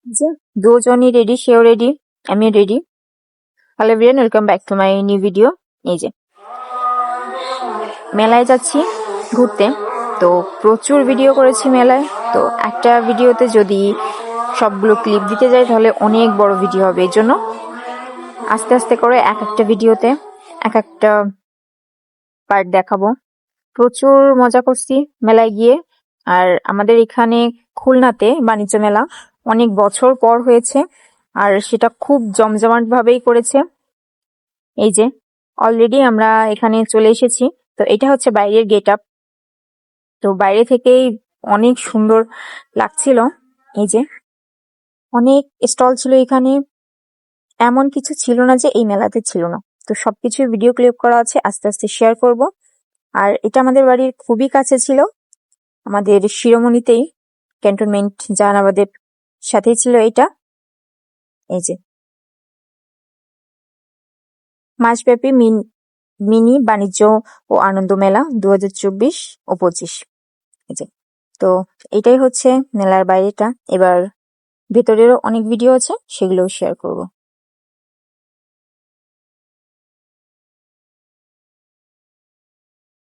যে দুজনই রেডি, সেও রেডি, আমিও ready. Hello everyone, welcome back to my new video. এই যে মেলায় যাচ্ছি ঘুরতে, তো প্রচুর ভিডিও করেছি মেলায়। তো একটা ভিডিওতে যদি সবগুলো ক্লিপ দিতে যাই তাহলে অনেক বড় ভিডিও হবে, এর জন্য আস্তে আস্তে করে এক একটা ভিডিওতে এক একটা পার্ট দেখাবো। প্রচুর মজা করছি মেলায় গিয়ে। আর আমাদের এখানে খুলনাতে বাণিজ্য মেলা অনেক বছর পর হয়েছে, আর সেটা খুব জমজমাট ভাবেই করেছে। এই যে অলরেডি আমরা এখানে চলে এসেছি। তো এটা হচ্ছে বাইরের গেট আপ। তো বাইরে থেকেই অনেক সুন্দর লাগছিল। এই যে অনেক স্টল ছিল এখানে, এমন কিছু ছিল না যে এই মেলাতে ছিল না। তো সবকিছু ভিডিও ক্লিপ করা আছে, আস্তে আস্তে শেয়ার করব। আর এটা আমাদের বাড়ির খুবই কাছে ছিল, আমাদের শিরোমণিতেই, ক্যান্টনমেন্ট জাহানাবাদের সাথেই ছিল এটা। এই যে মাসব্যাপী মিনি বাণিজ্য ও আনন্দ মেলা 2024 ও 25। এই যে তো এটাই হচ্ছে মেলার বাইরেটা। এবার ভেতরেরও অনেক ভিডিও আছে, সেগুলোও শেয়ার করব।